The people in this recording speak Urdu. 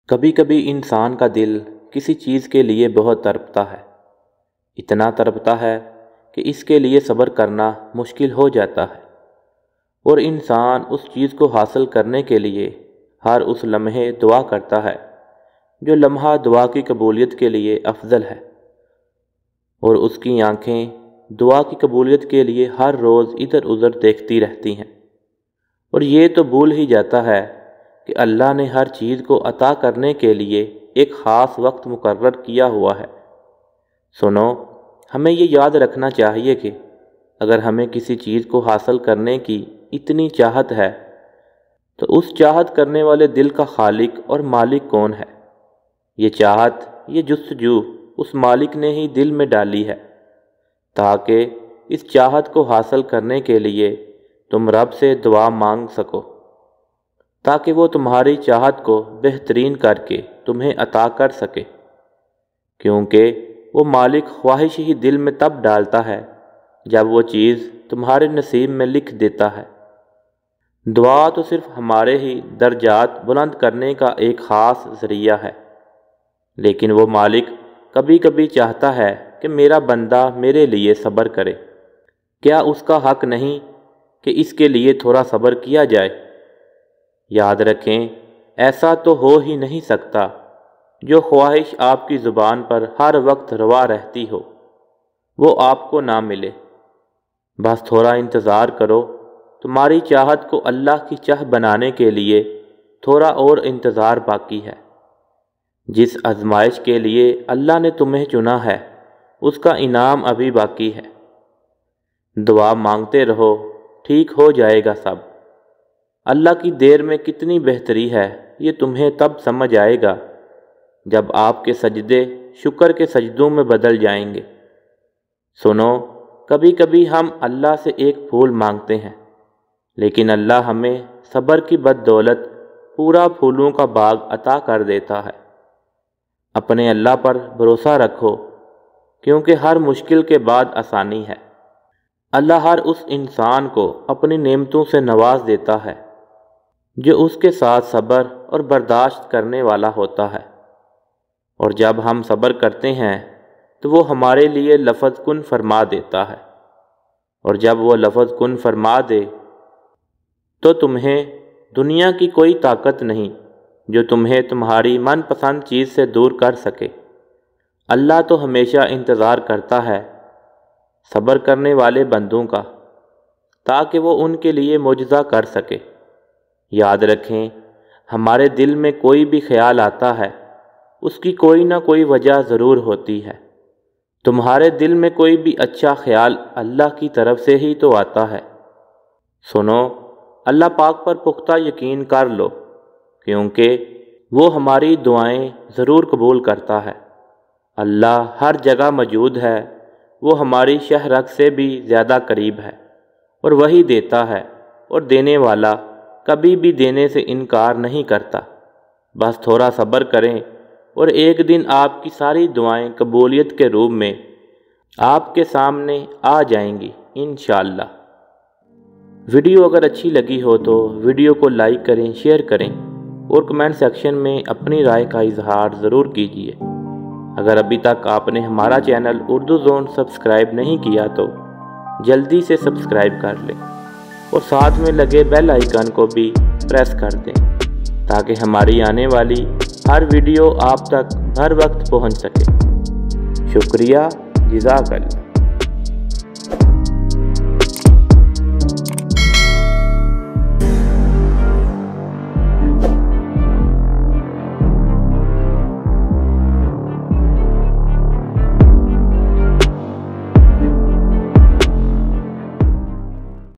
کبھی کبھی انسان کا دل کسی چیز کے لیے بہت تڑپتا ہے، اتنا تڑپتا ہے کہ اس کے لیے صبر کرنا مشکل ہو جاتا ہے، اور انسان اس چیز کو حاصل کرنے کے لیے ہر اس لمحے دعا کرتا ہے جو لمحہ دعا کی قبولیت کے لیے افضل ہے، اور اس کی آنکھیں دعا کی قبولیت کے لیے ہر روز ادھر ادھر دیکھتی رہتی ہیں، اور یہ تو بھول ہی جاتا ہے کہ اللہ نے ہر چیز کو عطا کرنے کے لیے ایک خاص وقت مقرر کیا ہوا ہے۔ سنو، ہمیں یہ یاد رکھنا چاہیے کہ اگر ہمیں کسی چیز کو حاصل کرنے کی اتنی چاہت ہے تو اس چاہت کرنے والے دل کا خالق اور مالک کون ہے؟ یہ چاہت، یہ جستجو اس مالک نے ہی دل میں ڈالی ہے، تاکہ اس چاہت کو حاصل کرنے کے لیے تم رب سے دعا مانگ سکو، تاکہ وہ تمہاری چاہت کو بہترین کر کے تمہیں عطا کر سکے، کیونکہ وہ مالک خواہش ہی دل میں تب ڈالتا ہے جب وہ چیز تمہارے نصیب میں لکھ دیتا ہے۔ دعا تو صرف ہمارے ہی درجات بلند کرنے کا ایک خاص ذریعہ ہے، لیکن وہ مالک کبھی کبھی چاہتا ہے کہ میرا بندہ میرے لیے صبر کرے۔ کیا اس کا حق نہیں کہ اس کے لیے تھوڑا صبر کیا جائے؟ یاد رکھیں، ایسا تو ہو ہی نہیں سکتا جو خواہش آپ کی زبان پر ہر وقت روا رہتی ہو وہ آپ کو نہ ملے۔ بس تھوڑا انتظار کرو، تمہاری چاہت کو اللہ کی چاہ بنانے کے لیے تھوڑا اور انتظار باقی ہے۔ جس آزمائش کے لیے اللہ نے تمہیں چنا ہے اس کا انعام ابھی باقی ہے۔ دعا مانگتے رہو، ٹھیک ہو جائے گا سب۔ اللہ کی دیر میں کتنی بہتری ہے یہ تمہیں تب سمجھ آئے گا جب آپ کے سجدے شکر کے سجدوں میں بدل جائیں گے۔ سنو، کبھی کبھی ہم اللہ سے ایک پھول مانگتے ہیں، لیکن اللہ ہمیں صبر کی بدولت پورا پھولوں کا باغ عطا کر دیتا ہے۔ اپنے اللہ پر بھروسہ رکھو، کیونکہ ہر مشکل کے بعد آسانی ہے۔ اللہ ہر اس انسان کو اپنی نعمتوں سے نواز دیتا ہے جو اس کے ساتھ صبر اور برداشت کرنے والا ہوتا ہے، اور جب ہم صبر کرتے ہیں تو وہ ہمارے لیے لفظ کن فرما دیتا ہے، اور جب وہ لفظ کن فرما دے تو تمہیں دنیا کی کوئی طاقت نہیں جو تمہیں تمہاری من پسند چیز سے دور کر سکے۔ اللہ تو ہمیشہ انتظار کرتا ہے صبر کرنے والے بندوں کا، تاکہ وہ ان کے لیے معجزہ کر سکے۔ یاد رکھیں، ہمارے دل میں کوئی بھی خیال آتا ہے اس کی کوئی نہ کوئی وجہ ضرور ہوتی ہے۔ تمہارے دل میں کوئی بھی اچھا خیال اللہ کی طرف سے ہی تو آتا ہے۔ سنو، اللہ پاک پر پختہ یقین کر لو، کیونکہ وہ ہماری دعائیں ضرور قبول کرتا ہے۔ اللہ ہر جگہ موجود ہے، وہ ہماری شہ رگ سے بھی زیادہ قریب ہے، اور وہی دیتا ہے، اور دینے والا کبھی بھی دینے سے انکار نہیں کرتا۔ بس تھوڑا صبر کریں اور ایک دن آپ کی ساری دعائیں قبولیت کے روپ میں آپ کے سامنے آ جائیں گی انشاءاللہ۔ ویڈیو اگر اچھی لگی ہو تو ویڈیو کو لائک کریں، شیئر کریں، اور کمنٹ سیکشن میں اپنی رائے کا اظہار ضرور کیجیے۔ اگر ابھی تک آپ نے ہمارا چینل اردو زون سبسکرائب نہیں کیا تو جلدی سے سبسکرائب کر لیں، اور ساتھ میں لگے بیل آئیکن کو بھی پریس کر دیں تاکہ ہماری آنے والی ہر ویڈیو آپ تک ہر وقت پہنچ سکے۔ شکریہ، جزاک اللہ۔